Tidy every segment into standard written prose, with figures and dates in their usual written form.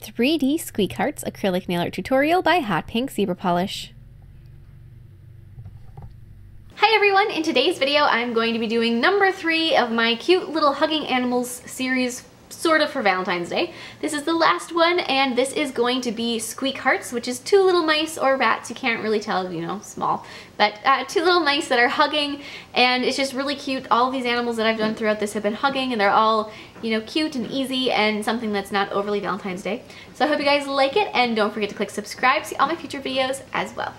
3D Squeakhearts acrylic nail art tutorial by Hotpinkzebrapolish. Hi everyone, in today's video I'm going to be doing number 3 of my cute little hugging animals series, sort of for Valentine's Day. This is the last one, and this is going to be Squeakhearts, which is 2 little mice or rats, you can't really tell, you know, small, but 2 little mice that are hugging, and it's just really cute. All of these animals that I've done throughout this have been hugging, and they're all, you know, cute and easy and something that's not overly Valentine's Day. So I hope you guys like it, and don't forget to click subscribe to see all my future videos as well.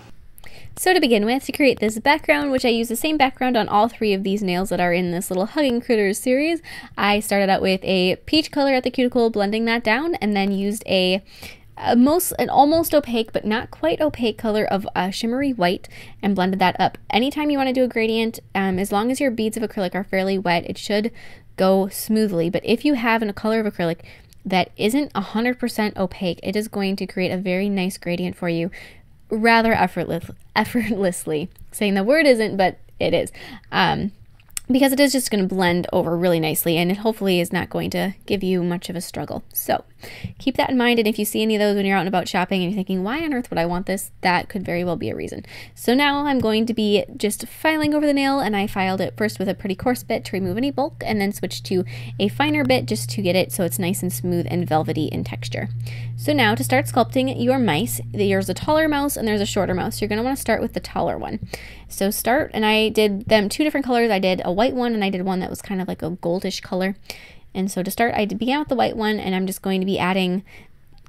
So to begin with, to create this background, which I use the same background on all 3 of these nails that are in this little Hugging Critters series, I started out with a peach color at the cuticle, blending that down, and then used an almost opaque but not quite opaque color of shimmery white and blended that up. Anytime you want to do a gradient, as long as your beads of acrylic are fairly wet, it should go smoothly. But if you have a color of acrylic that isn't 100% opaque, it is going to create a very nice gradient for you rather effortlessly. Saying the word isn't, but it is. Because it is just going to blend over really nicely, and it hopefully is not going to give you much of a struggle. So keep that in mind, and if you see any of those when you're out and about shopping and you're thinking, why on earth would I want this? That could very well be a reason. So now I'm going to be just filing over the nail, and I filed it first with a pretty coarse bit to remove any bulk, and then switched to a finer bit just to get it so it's nice and smooth and velvety in texture. So now to start sculpting your mice, there's a taller mouse and there's a shorter mouse. You're going to want to start with the taller one. So start, and I did them 2 different colors. I did a white one and I did one that was kind of like a goldish color. And so to start, I began with the white one, and I'm just going to be adding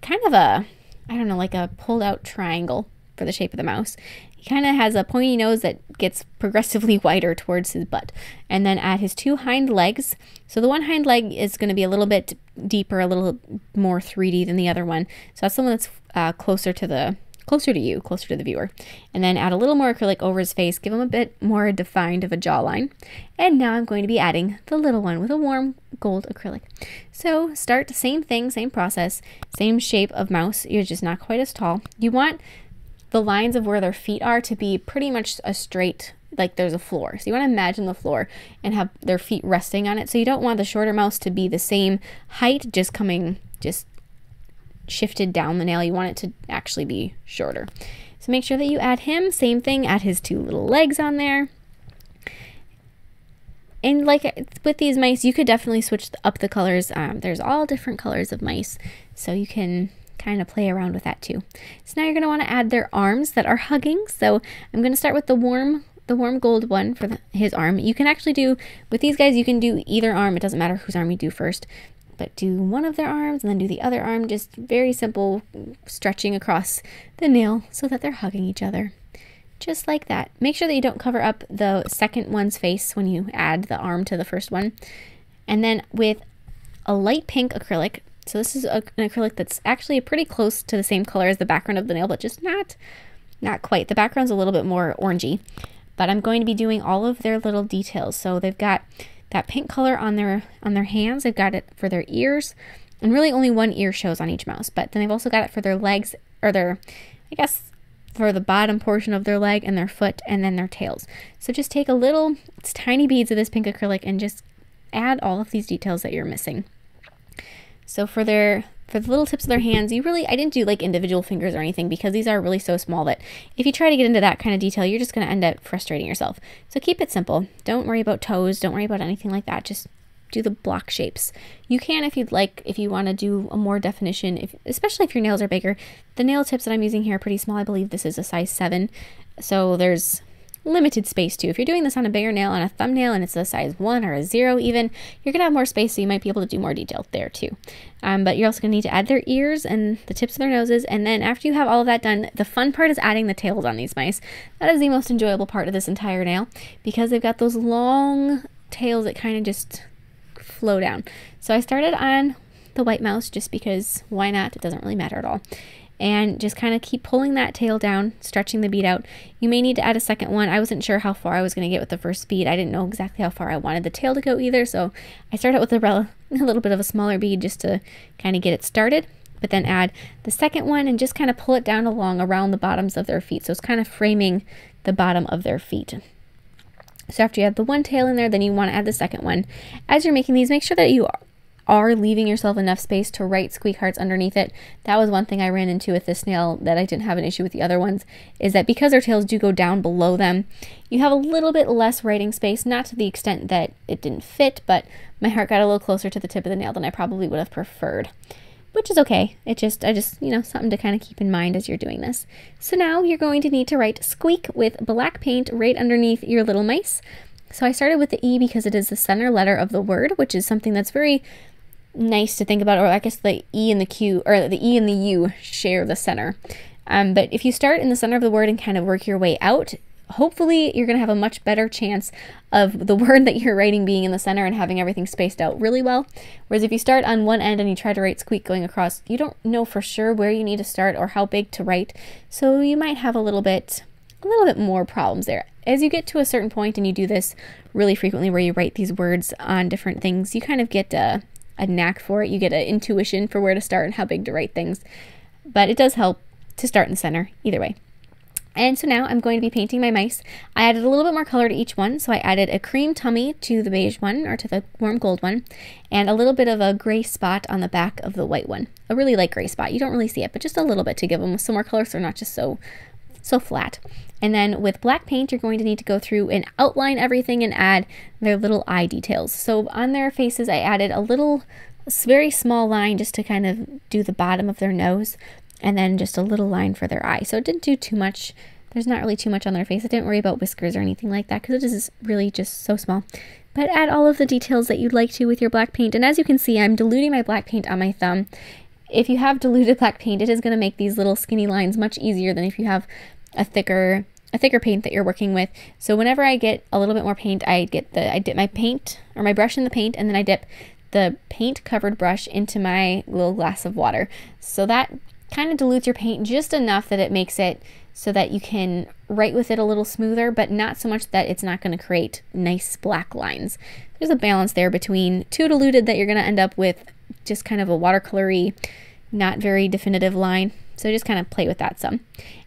kind of a, I don't know, like a pulled out triangle for the shape of the mouse. He kind of has a pointy nose that gets progressively wider towards his butt. And then add his 2 hind legs. So the one hind leg is going to be a little bit deeper, a little more 3D than the other one. So that's the one that's closer to the viewer. And then add a little more acrylic over his face, give him a bit more defined of a jawline. And now I'm going to be adding the little one with a warm gold acrylic. So start, same thing, same process, same shape of mouse, you're just not quite as tall. You want the lines of where their feet are to be pretty much a straight, like there's a floor. So you want to imagine the floor and have their feet resting on it. So you don't want the shorter mouse to be the same height, just shifted down the nail. You want it to actually be shorter. So make sure that you add him, same thing, add his 2 little legs on there. And like with these mice, you could definitely switch up the colors. There's all different colors of mice, so you can kind of play around with that too. So now you're going to want to add their arms that are hugging. So I'm going to start with the warm gold one for his arm. You can actually do, with these guys, you can do either arm. It doesn't matter whose arm you do first, but do one of their arms and then do the other arm. Just very simple stretching across the nail so that they're hugging each other. Just like that. Make sure that you don't cover up the second one's face when you add the arm to the first one. And then with a light pink acrylic, so this is an acrylic that's actually pretty close to the same color as the background of the nail, but just not quite. The background's a little bit more orangey, but I'm going to be doing all of their little details. So they've got that pink color on their hands. They've got it for their ears, and really only one ear shows on each mouse, but then they've also got it for their legs, or their, I guess, for the bottom portion of their leg and their foot, and then their tails. So just take it's tiny beads of this pink acrylic and just add all of these details that you're missing. So for the little tips of their hands, I didn't do like individual fingers or anything, because these are really so small that if you try to get into that kind of detail, you're just going to end up frustrating yourself. So keep it simple. Don't worry about toes. Don't worry about anything like that. Just do the block shapes. You can, if you'd like, if you want to do a more definition, especially if your nails are bigger. The nail tips that I'm using here are pretty small. I believe this is a size 7. So there's limited space too. If you're doing this on a bigger nail, on a thumbnail, and it's a size 1 or a 0 even, you're gonna have more space, so you might be able to do more detail there too. But you're also gonna need to add their ears and the tips of their noses, and then after you have all of that done, the fun part is adding the tails on these mice. That is the most enjoyable part of this entire nail, because they've got those long tails that kind of just flow down. So I started on the white mouse just because why not? It doesn't really matter at all. And just kind of keep pulling that tail down, stretching the bead out. You may need to add a second one. I wasn't sure how far I was going to get with the first bead. I didn't know exactly how far I wanted the tail to go either, so I started out with a little bit of a smaller bead just to kind of get it started, but then add the second one and just kind of pull it down around the bottoms of their feet. So it's kind of framing the bottom of their feet. So after you have the one tail in there, then you want to add the second one. As you're making these, make sure that you are leaving yourself enough space to write Squeakhearts underneath it. That was one thing I ran into with this snail that I didn't have an issue with the other ones, is that because their tails do go down below them, you have a little bit less writing space, not to the extent that it didn't fit, but my heart got a little closer to the tip of the nail than I probably would have preferred. Which is okay. I just, you know, something to kind of keep in mind as you're doing this. So now you're going to need to write squeak with black paint right underneath your little mice. So I started with the E because it is the center letter of the word, which is something that's very nice to think about, or I guess the E and the Q, or the E and the U share the center. But if you start in the center of the word and kind of work your way out, hopefully you're going to have a much better chance of the word that you're writing being in the center and having everything spaced out really well. Whereas if you start on one end and you try to write squeak going across, you don't know for sure where you need to start or how big to write. So you might have a little bit more problems there. As you get to a certain point and you do this really frequently where you write these words on different things, you kind of get a knack for it. You get an intuition for where to start and how big to write things. But it does help to start in the center either way. And so now I'm going to be painting my mice. I added a little bit more color to each one. So I added a cream tummy to the beige one, or to the warm gold one, and a little bit of a gray spot on the back of the white one. A really light gray spot. You don't really see it, but just a little bit to give them some more color so they're not just so flat. And then with black paint, you're going to need to go through and outline everything and add their little eye details. So on their faces, I added a very small line just to kind of do the bottom of their nose, and then just a little line for their eye. So it didn't do too much. There's not really too much on their face. I didn't worry about whiskers or anything like that because it is really just so small. But add all of the details that you'd like to with your black paint. And as you can see, I'm diluting my black paint on my thumb. If you have diluted black paint, it is going to make these little skinny lines much easier than if you have a thicker paint that you're working with. So whenever I get a little bit more paint, I dip my paint or my brush in the paint, and then I dip the paint covered brush into my little glass of water. So that kind of dilutes your paint just enough that it makes it so that you can write with it a little smoother, but not so much that it's not going to create nice black lines. There's a balance there between too diluted that you're going to end up with just kind of a watercolory, not very definitive line. So just kind of play with that some.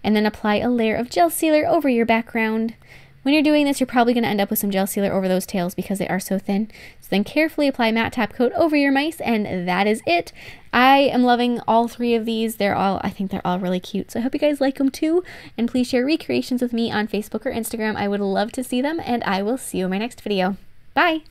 And then apply a layer of gel sealer over your background. When you're doing this, you're probably going to end up with some gel sealer over those tails because they are so thin. So then carefully apply matte top coat over your mice, and that is it. I am loving all three of these. I think they're all really cute. So I hope you guys like them too. And please share recreations with me on Facebook or Instagram. I would love to see them, and I will see you in my next video. Bye!